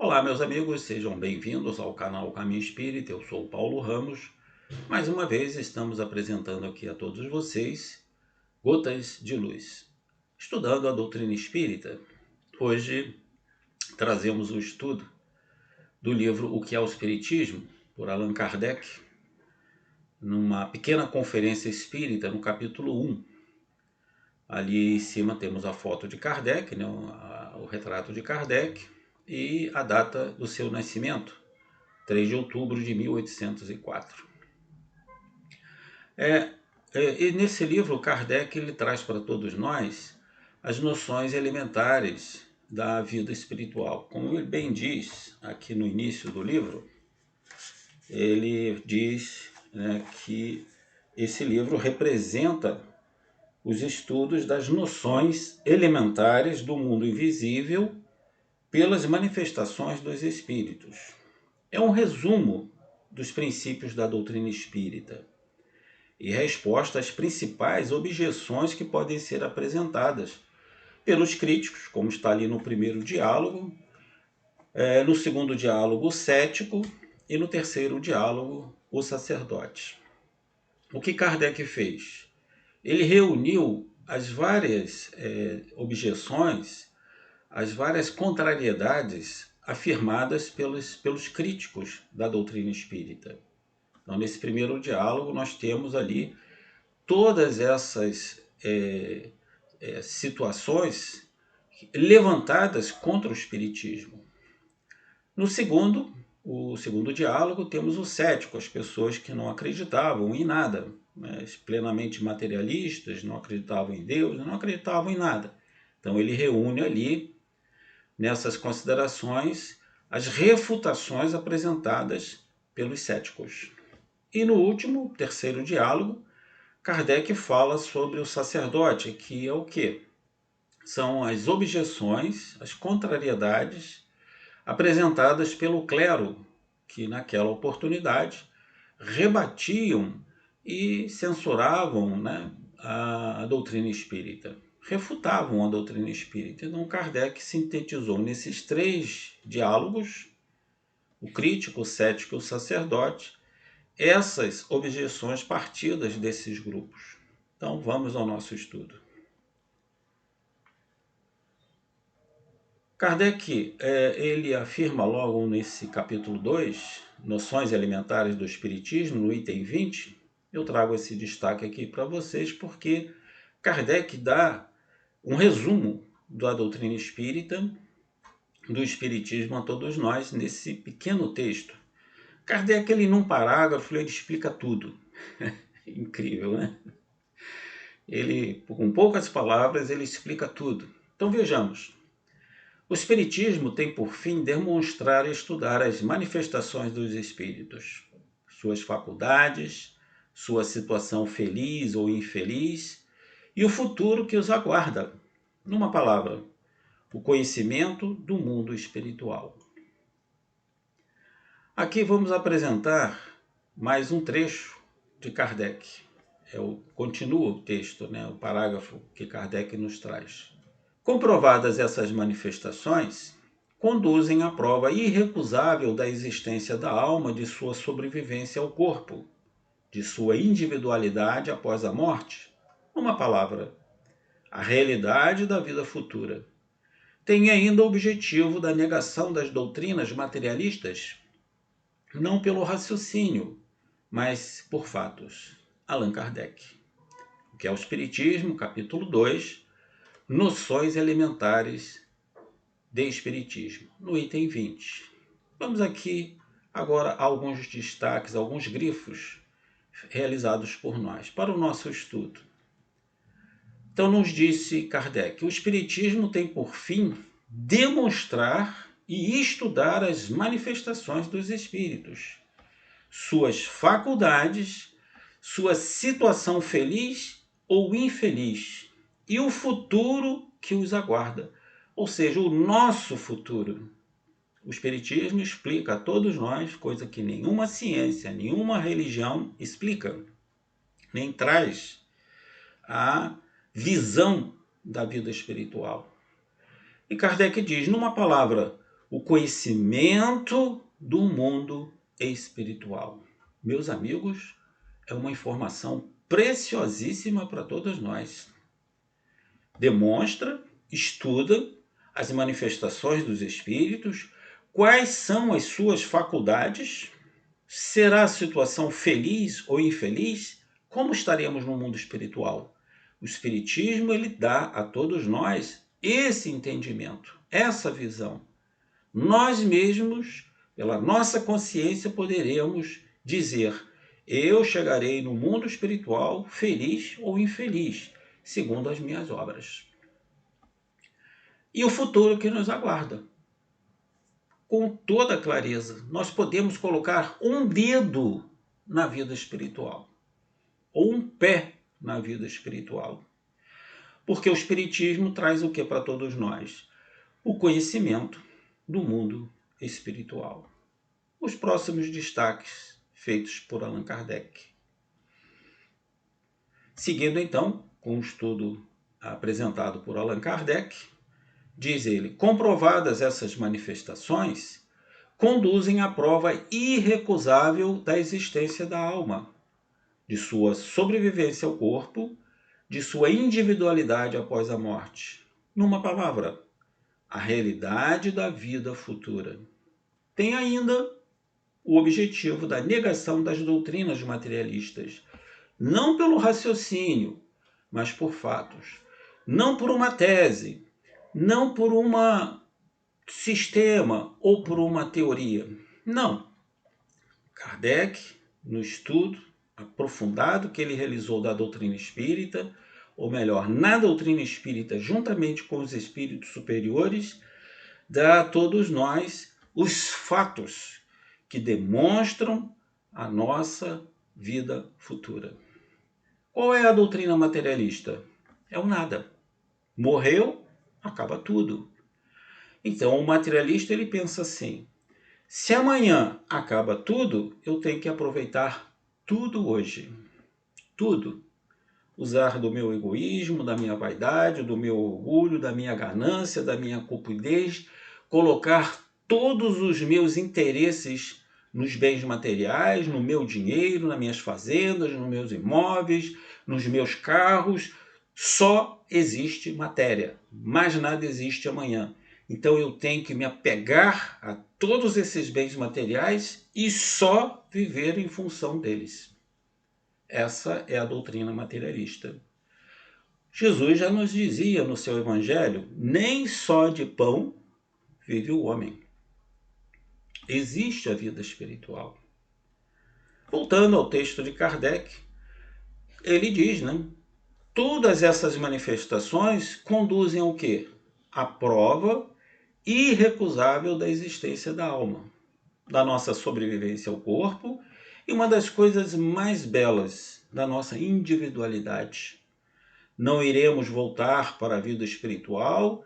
Olá, meus amigos, sejam bem-vindos ao canal Caminho Espírita. Eu sou o Paulo Ramos. Mais uma vez estamos apresentando aqui a todos vocês Gotas de Luz, estudando a doutrina espírita. Hoje trazemos o estudo do livro O que é o Espiritismo, por Allan Kardec, numa pequena conferência espírita no capítulo 1. Ali em cima temos a foto de Kardec, né, o retrato de Kardec e a data do seu nascimento, 3 de outubro de 1804. E nesse livro, Kardec ele traz para todos nós as noções elementares da vida espiritual. Como ele bem diz aqui no início do livro, ele diz, né, que esse livro representa os estudos das noções elementares do mundo invisível pelas manifestações dos espíritos. É um resumo dos princípios da doutrina espírita e resposta às principais objeções que podem ser apresentadas pelos críticos, como está ali no primeiro diálogo, no segundo diálogo, o cético, e no terceiro diálogo, o sacerdote. O que Kardec fez? Ele reuniu as várias objeções, as várias contrariedades afirmadas pelos críticos da doutrina espírita. Então, nesse primeiro diálogo, nós temos ali todas essas situações levantadas contra o espiritismo. No o segundo diálogo, temos o cético, as pessoas que não acreditavam em nada, né, plenamente materialistas, não acreditavam em Deus, não acreditavam em nada. Então ele reúne ali, nessas considerações, as refutações apresentadas pelos céticos. E no último, terceiro diálogo, Kardec fala sobre o sacerdote, que é o quê? São as objeções, as contrariedades apresentadas pelo clero, que naquela oportunidade rebatiam e censuravam, né, a doutrina espírita, refutavam a doutrina espírita. Então Kardec sintetizou nesses três diálogos, o crítico, o cético e o sacerdote, essas objeções partidas desses grupos. Então vamos ao nosso estudo. Kardec ele afirma logo nesse capítulo 2, Noções Elementares do Espiritismo, no item 20. Eu trago esse destaque aqui para vocês porque Kardec dá um resumo da doutrina espírita, do Espiritismo a todos nós, nesse pequeno texto. Kardec, ele, num parágrafo, ele explica tudo. Incrível, né? Ele, com poucas palavras, ele explica tudo. Então vejamos. O Espiritismo tem por fim demonstrar e estudar as manifestações dos espíritos, suas faculdades, sua situação feliz ou infeliz e o futuro que os aguarda. Numa palavra, o conhecimento do mundo espiritual. Aqui vamos apresentar mais um trecho de Kardec. Continua o texto, né, o parágrafo que Kardec nos traz. Comprovadas essas manifestações, conduzem à prova irrecusável da existência da alma, de sua sobrevivência ao corpo, de sua individualidade após a morte. Uma palavra, a realidade da vida futura. Tem ainda o objetivo da negação das doutrinas materialistas, não pelo raciocínio, mas por fatos. Allan Kardec. O que é o Espiritismo, capítulo 2, Noções Elementares de Espiritismo, no item 20. Vamos aqui agora a alguns destaques, alguns grifos realizados por nós, para o nosso estudo. Então nos disse Kardec, o Espiritismo tem por fim demonstrar e estudar as manifestações dos espíritos, suas faculdades, sua situação feliz ou infeliz e o futuro que os aguarda, ou seja, o nosso futuro. O Espiritismo explica a todos nós coisa que nenhuma ciência, nenhuma religião explica, nem traz a visão da vida espiritual. E Kardec diz, numa palavra, o conhecimento do mundo espiritual. Meus amigos, é uma informação preciosíssima para todos nós. Demonstra, estuda as manifestações dos espíritos, quais são as suas faculdades, será a situação feliz ou infeliz? Como estaremos no mundo espiritual? O espiritismo ele dá a todos nós esse entendimento, essa visão. Nós mesmos, pela nossa consciência, poderemos dizer: eu chegarei no mundo espiritual feliz ou infeliz, segundo as minhas obras. E o futuro que nos aguarda. Com toda clareza, nós podemos colocar um dedo na vida espiritual, ou um pé na vida espiritual. Porque o espiritismo traz o que para todos nós? O conhecimento do mundo espiritual. Os próximos destaques feitos por Allan Kardec. Seguindo então com o estudo apresentado por Allan Kardec, diz ele: comprovadas essas manifestações, conduzem à prova irrecusável da existência da alma, de sua sobrevivência ao corpo, de sua individualidade após a morte. Numa palavra, a realidade da vida futura. Tem ainda o objetivo da negação das doutrinas materialistas, não pelo raciocínio, mas por fatos, não por uma tese, não por um sistema ou por uma teoria. Não. Kardec, no estudo aprofundado que ele realizou da doutrina espírita, ou melhor, na doutrina espírita, juntamente com os espíritos superiores, dá a todos nós os fatos que demonstram a nossa vida futura. Qual é a doutrina materialista? É o nada. Morreu, acaba tudo. Então, o materialista ele pensa assim: se amanhã acaba tudo, eu tenho que aproveitar tudo hoje. Tudo. Usar do meu egoísmo, da minha vaidade, do meu orgulho, da minha ganância, da minha cupidez, colocar todos os meus interesses nos bens materiais, no meu dinheiro, nas minhas fazendas, nos meus imóveis, nos meus carros. Só existe matéria, mais nada existe amanhã. Então eu tenho que me apegar a todos esses bens materiais e só viver em função deles. Essa é a doutrina materialista. Jesus já nos dizia no seu evangelho: nem só de pão vive o homem. Existe a vida espiritual. Voltando ao texto de Kardec, ele diz, todas essas manifestações conduzem ao quê? A prova irrecusável da existência da alma, da nossa sobrevivência ao corpo e uma das coisas mais belas da nossa individualidade. Não iremos voltar para a vida espiritual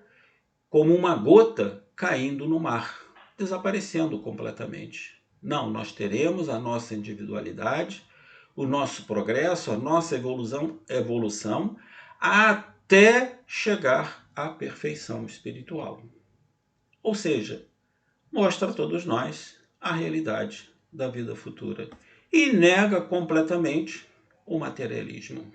como uma gota caindo no mar, desaparecendo completamente. Não, nós teremos a nossa individualidade, o nosso progresso, a nossa evolução até chegar à perfeição espiritual. Ou seja, mostra a todos nós a realidade da vida futura e nega completamente o materialismo.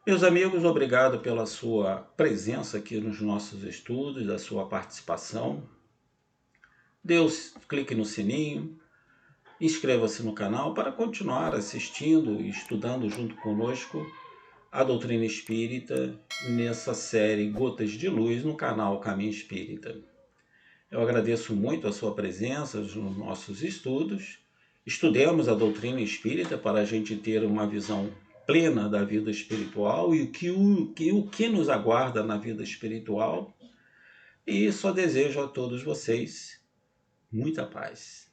Meus amigos, obrigado pela sua presença aqui nos nossos estudos, da sua participação. Clique no sininho, inscreva-se no canal para continuar assistindo e estudando junto conosco a doutrina espírita nessa série Gotas de Luz no canal Caminho Espírita. Eu agradeço muito a sua presença nos nossos estudos. Estudemos a doutrina espírita para a gente ter uma visão plena da vida espiritual e o que nos aguarda na vida espiritual. E só desejo a todos vocês muita paz.